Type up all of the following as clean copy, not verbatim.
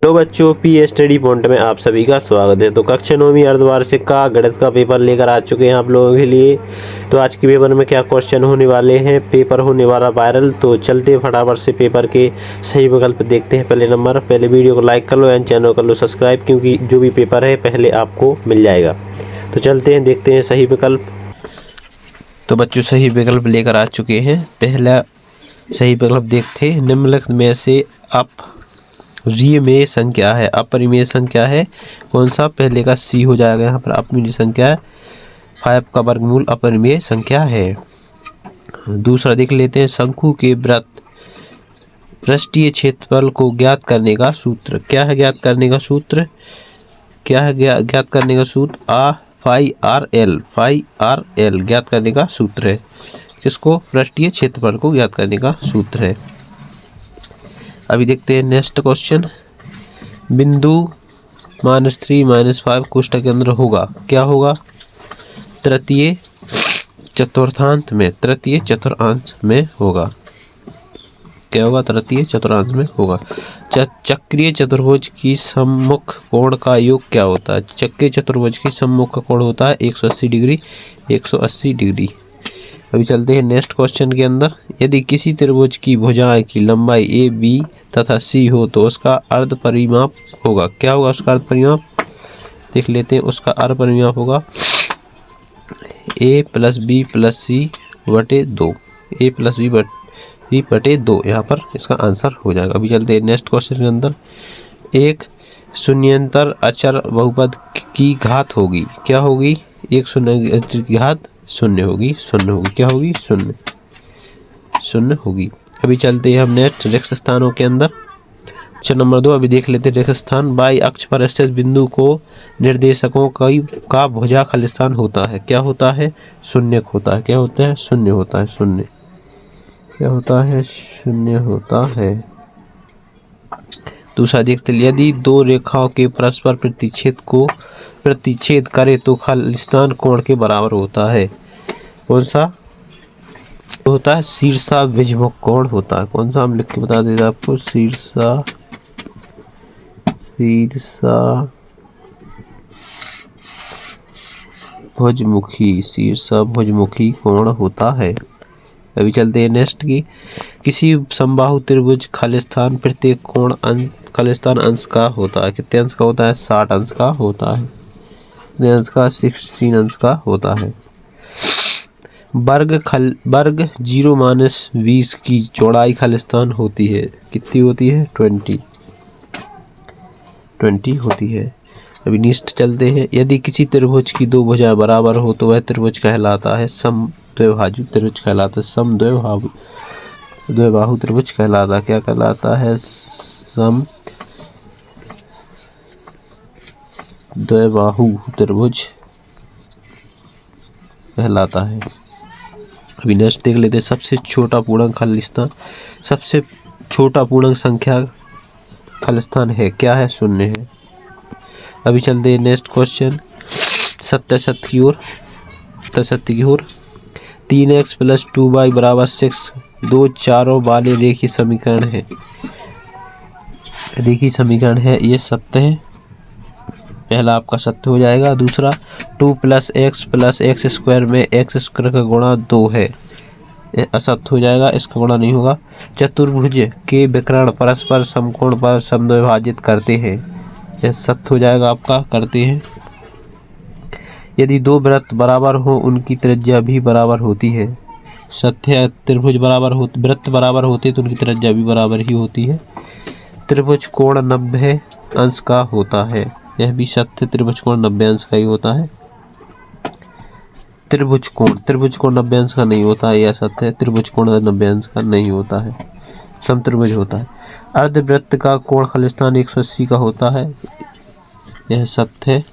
तो बच्चों P study point में आप सभी का स्वागत है। तो कक्षा 9वीं अर्धवार्षिक का गणित का पेपर लेकर आ चुके हैं आप लोगों के लिए। तो आज के पेपर में क्या क्वेश्चन होने वाले हैं, पेपर होने वाला वायरल। तो चलते फटाफट से पेपर के सही विकल्प देखते हैं। पहले वीडियो को लाइक कर लो एंड चैनल कर लो सब्सक्राइब, क्योंकि जो भी पेपर है पहले आपको मिल जाएगा। तो चलते हैं, देखते हैं सही विकल्प। तो बच्चों सही विकल्प लेकर आ चुके हैं। पहला सही विकल्प देखते हैं, निम्नलिखित में से अपरिमेय संख्या है। अपरिमेय संख्या है कौन सा? पहले का सी हो जाएगा। यहाँ पर अपरिमेय संख्या है 5 का वर्गमूल अपरिमेय संख्या है। दूसरा देख लेते हैं, शंकु के वृत्त पृष्ठीय क्षेत्रफल को ज्ञात करने का सूत्र क्या है? ज्ञात करने का सूत्र क्या है? ज्ञात करने का सूत्र फाई आर एल ज्ञात करने का सूत्र है। किसको? पृष्ठीय क्षेत्रफल को ज्ञात करने का सूत्र है। अभी देखते हैं नेक्स्ट क्वेश्चन। बिंदु -3 -5 कोष्ठक के अंदर होगा। क्या होगा? तृतीय चतुर्थांश में होगा। क्या होगा? तृतीय चतुर्थांश में होगा। चक्रीय चतुर्भुज की सम्मुख कोण का योग क्या होता है? चक्रीय चतुर्भुज की सम्मुख का कोण होता है 180 डिग्री। 180 डिग्री। अभी चलते हैं नेक्स्ट क्वेश्चन के अंदर। यदि किसी त्रिभुज की भुजाएं की लंबाई ए, बी तथा सी हो तो उसका अर्ध परिमाप होगा। क्या होगा उसका अर्ध परिमाप? देख लेते हैं। उसका अर्ध परिमाप होगा a + b + c बटे 2। a + b बटे 2 यहाँ पर इसका आंसर हो जाएगा। अभी चलते हैं नेक्स्ट क्वेश्चन के अंदर। एक शून्येतर अचर बहुपद की घात होगी। क्या होगी? एक शून्येतर की घात शून्य होगी। क्या होगी? शून्य होगी। अभी चलते हैं हम नेक्स्ट रिक्त स्थानों के अंदर। क्वेश्चन नंबर 2 अभी देख लेते हैं। रिक्त स्थान बाई अक्ष पर स्थित बिंदु को निर्देशकों का भुजा खलिस्तान होता है। क्या होता है? शून्यक होता है। क्या होता है? शून्य होता है। क्या होता है? शून्य होता है। दूसरा देखते हैं, यदि दो रेखाओं के परस्पर प्रतिच्छेद करे तो खलिस्तान कोण के बराबर होता है। कौन सा होता है? शीर्षाभिमुख कोण होता है। कौन सा? हम लिख के बता देते आपको। शीर्षाभिमुखी कोण होता है। अभी चलते हैं नेक्स्ट की। किसी समबाहु त्रिभुज खालिस्तान प्रत्येक कोण खालिस्तान अंश का होता है। कितने अंश का होता है? 60 अंश का होता है। कितने अंश का? 16 अंश का होता है। वर्ग 0 - 20 की चौड़ाई खालिस्तान होती है। कितनी होती है? 20 होती है। अभी नेक्स्ट चलते हैं। यदि किसी त्रिभुज की दो भुजाएं बराबर हो तो वह त्रिभुज कहलाता है समद्विबाहु त्रिभुज कहलाता है। समद्विबाहु त्रिभुज कहलाता। क्या कहलाता है? समद्विबाहु त्रिभुज कहलाता है। अभी नेक्स्ट देख लेते हैं। सबसे छोटा पूर्णांक खालिस्तान, सबसे छोटा पूर्णांक संख्या खालिस्तान है। क्या है? शून्य है। अभी चलते हैं नेक्स्ट क्वेश्चन। सत्यासत्य की ओर 3x + 2y = 6 दो चारों वाले रेखीय समीकरण है। ये सत्य है। पहला आपका सत्य हो जाएगा। दूसरा 2 + x + x² में x² का गुणा 2 है। असत्य हो जाएगा, इसका गुणा नहीं होगा। चतुर्भुज के विकर्ण परस्पर समकोण पर समद्विभाजित करते हैं। यह सत्य हो जाएगा आपका, करते हैं। यदि दो वृत्त बराबर हो उनकी त्रिज्या भी बराबर होती है। सत्य है। त्रिभुज वृत्त बराबर होते तो उनकी त्रिज्या भी बराबर ही होती है। त्रिभुज कोण 90 अंश का होता है। यह भी सत्य। त्रिभुज कोण 90 अंश का ही होता है। त्रिभुज कोण 90 अंश का नहीं होता है। यह सत्य है। त्रिभुज कोण 90 अंश का नहीं होता है, समत्रिभुज होता है। अर्धवृत्त का कोण खालिस्तान 180 का होता है। यह सत्य है।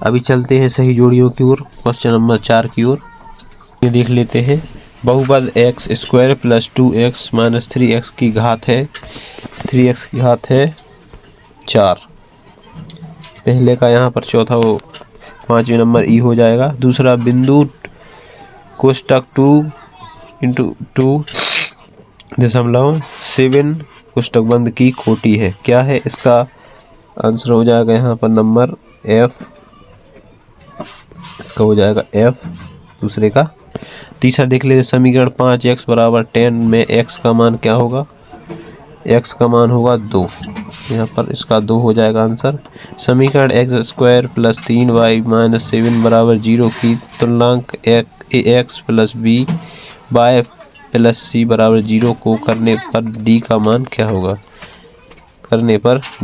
अभी चलते हैं सही जोड़ियों की ओर, क्वेश्चन नंबर 4 की ओर। ये देख लेते हैं। बहुपद x² + 2x - 3x की घात है 4। पहले का यहाँ पर चौथा वो 5वें नंबर ई हो जाएगा। दूसरा बिंदु कोष्ठक 2 × 2.7 पुस्तक बंद की खोटी है। क्या है इसका आंसर? हो जाएगा यहाँ पर नंबर F, इसका हो जाएगा F दूसरे का। तीसरा देख लेते समीकरण 5x बराबर 10 में x का मान क्या होगा? x का मान होगा 2, यहाँ पर इसका 2 हो जाएगा आंसर। समीकरण x² प्लस 3y माइनस 7 बराबर 0 की तुलनांक ax plus b y plus c बराबर 0 को करने पर d का मान क्या होगा?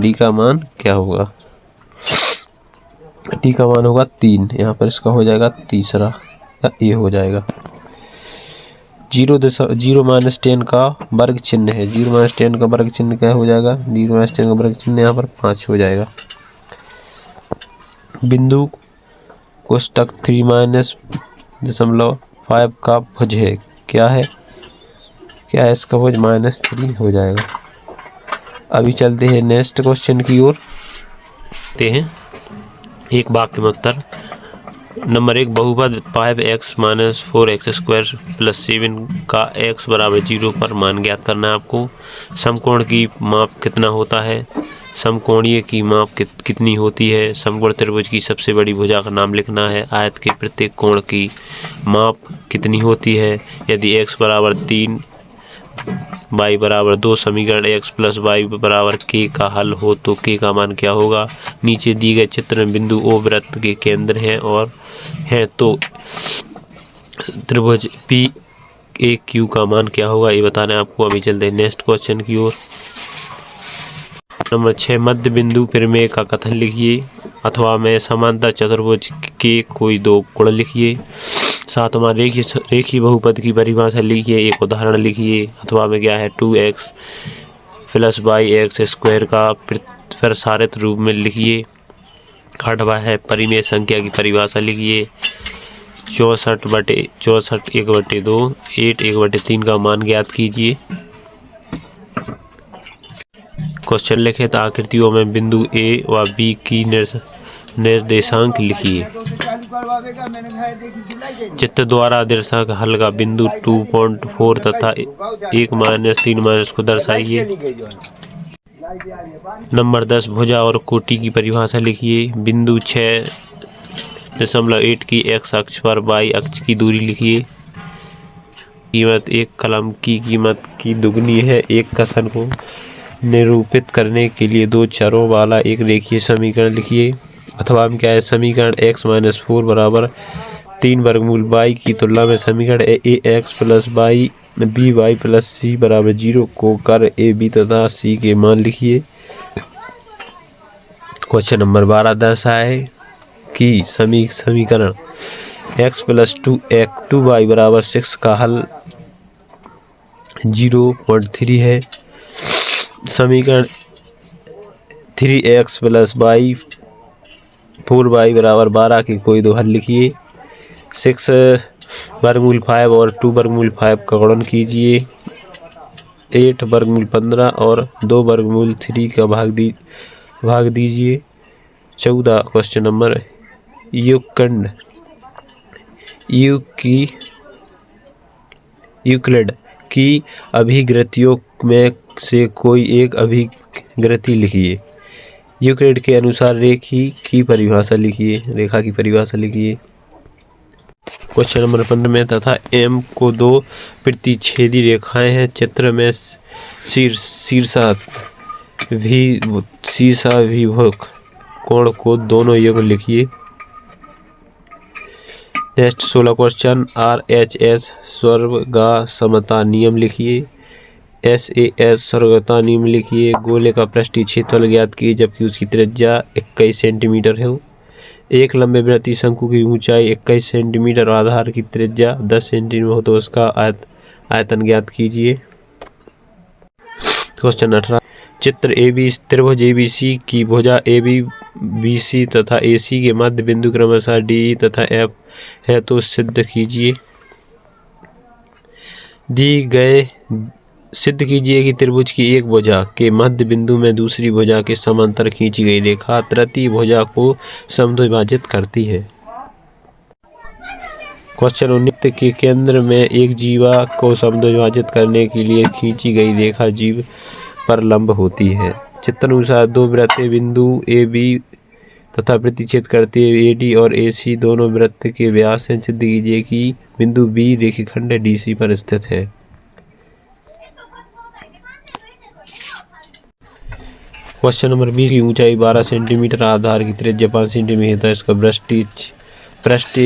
d का मान क्या होगा? d का मान होगा 3, यहाँ पर इसका हो जाएगा तीसरा, ये हो जाएगा। 0 माइनस 10 का वर्ग चिन्ह है। 0 माइनस 10 का वर्ग चिन्ह क्या हो जाएगा? 0 माइनस 10 का वर्ग चिन्ह यहाँ पर 5 हो जाएगा। बिंदु कोष्टक 3 माइनस 0.5 का भुज है। क्या है इसका भुज? -3 हो जाएगा। अभी चलते हैं नेक्स्ट क्वेश्चन की ओर। एक वाक्य में उत्तर। नंबर 1, बहुपद 5x माइनस 4x² प्लस 7 का x बराबर 0 पर मान ज्ञात करना है आपको। समकोण की माप कितना होता है? समकोणीय की माप कितनी होती है? समकोण त्रिभुज की सबसे बड़ी भुजा का नाम लिखना है। आयत के प्रत्येक कोण की माप कितनी होती है? यदि x बराबर 3 y बराबर 2 समीकरण x प्लस y बराबर k का हल हो तो k का मान क्या होगा? नीचे दिए गए चित्र में बिंदु O वृत्त के केंद्र हैं तो त्रिभुज PAQ का मान क्या होगा? ये बताना है आपको। अभी चलते हैं नेक्स्ट क्वेश्चन की ओर। नंबर 6, मध्य बिंदु प्रमेय का कथन लिखिए अथवा में समांतर चतुर्भुज के कोई दो गुण लिखिए। 7वां, रेखीय बहुपद की परिभाषा लिखिए। एक उदाहरण लिखिए अथवा में क्या है? 2x प्लस y(x²) का प्रसारित रूप में लिखिए। 8वां है परिमेय संख्या की परिभाषा लिखिए। 64/64 1/2 8 1/3 का मान ज्ञात कीजिए। क्वेश्चन लिखित आकृतियों में बिंदु A व B की निर्देशांक लिखिए। चित्र द्वारा दर्शाक हल का बिंदु 2.4 तथा 1-3 को दर्शाइए। नंबर 10, भुजा और कोटि की परिभाषा लिखिए। बिंदु 6.8 की x अक्ष पर y अक्ष की दूरी लिखिए। कीमत एक कलम की कीमत की दुगनी है। एक कथन को निरूपित करने के लिए दो चरों वाला एक रेखीय समीकरण लिखिए अथवा हम क्या है? समीकरण x-4 बराबर 3 वर्गमूल y की तुलना में समीकरण ax plus by plus c बराबर 0 को कर a b तथा c के मान लिखिए। क्वेश्चन नंबर 12, दर्शाए कि समीकरण x प्लस 2y बराबर 6 का हल 0.3 है। समीकरण 3x प्लस 4y बराबर 12 के कोई दो हल लिखिए। 6 वर्गमूल 5 और 2 वर्गमूल 5 का गुणन कीजिए। 8 वर्गमूल 15 और 2 वर्गमूल 3 का भाग दीजिए। 14 क्वेश्चन नंबर, यूक्लिड की अभिग्रतियों में से कोई एक अभिग्रति लिखिए। यूक्लिड के अनुसार रेखा की परिभाषा लिखिए। क्वेश्चन नंबर 15 में तथा M को दो प्रतिच्छेदी रेखाएं हैं। चित्र में शीर्षाभिमुख कोण को दोनों युग्म लिखिए। नेक्स्ट 16 क्वेश्चन, RHS स्वर्गा समता नियम लिखिए। SAS स्वर्गता नियम लिखिए। गोले का पृष्ठीय क्षेत्रफल ज्ञात कीजिए जबकि उसकी त्रिज्या 21 सेंटीमीटर हो। एक लंबे वृत्तीय शंकु की ऊंचाई 21 सेंटीमीटर और आधार की त्रिज्या 10 सेंटीमीटर हो तो उसका आयतन ज्ञात कीजिए। क्वेश्चन 18, चित्र त्रिभुज ABC की भुजा AB BC तथा AC के मध्य बिंदु क्रमशः DE तथा F है तो सिद्ध कीजिए। सिद्ध कीजिए कि त्रिभुज की एक भुजा के मध्य बिंदु में दूसरी भुजा के समांतर खींची गई रेखा तृतीय भुजा को समद्विभाजित करती है। क्वेश्चन 19 के केंद्र में एक जीवा को समद्विभाजित करने के लिए खींची गई रेखा जीव पर लंब होती है। चित्र अनुसार दो वृत्तें बिंदु ए बी तथा प्रतिच्छेद करते हुए AD और AC दोनों वृत्त के व्यास से सिद्ध कीजिए कि बिंदु B रेखाखंड DC पर स्थित है। क्वेश्चन नंबर 20 की ऊंचाई 12 सेंटीमीटर, आधार की त्रिज्या 5 सेंटीमीटर, इसका पृष्ठ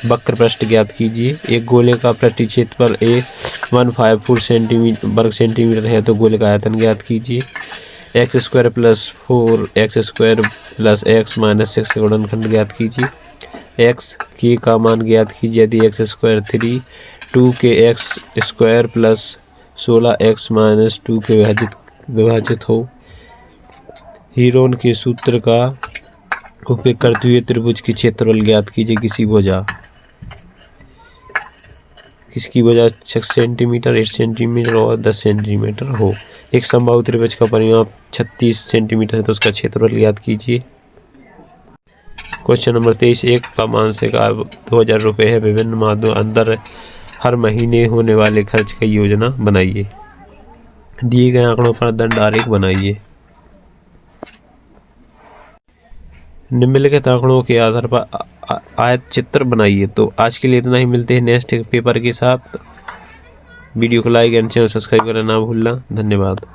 वक्र पृष्ठ ज्ञात कीजिए। एक गोले का पृष्ठीय क्षेत्रफल 154 वर्ग सेंटीमीटर है तो गोले का आयतन ज्ञात कीजिए। x² + 4x² + x - 6 का गुणनखंड ज्ञात कीजिए। x के का मान ज्ञात कीजिए यदि x² 3 2 के x² + 16x - 2 के विभाजित हो। हीरोन के सूत्र का उपयोग करते हुए त्रिभुज की क्षेत्रफल ज्ञात कीजिए। किसकी भुजा 6 सेंटीमीटर, 8 सेंटीमीटर और 10 सेंटीमीटर हो। एक समबाहु त्रिभुज का परिमाप 36 सेंटीमीटर है तो उसका क्षेत्रफल ज्ञात कीजिए। क्वेश्चन नंबर 23 एक का मासिक आय 2000 रुपये है। विभिन्न मादों अंदर हर महीने होने वाले खर्च की योजना बनाइए। दिए गए आंकड़ों पर दंड आरेख बनाइए। निम्नलिखित आंकड़ों के आधार पर आयत चित्र बनाइए। तो आज के लिए इतना ही, मिलते हैं नेक्स्ट पेपर के साथ। वीडियो को लाइक एंड चैनल सब्सक्राइब करना ना भूलना। धन्यवाद।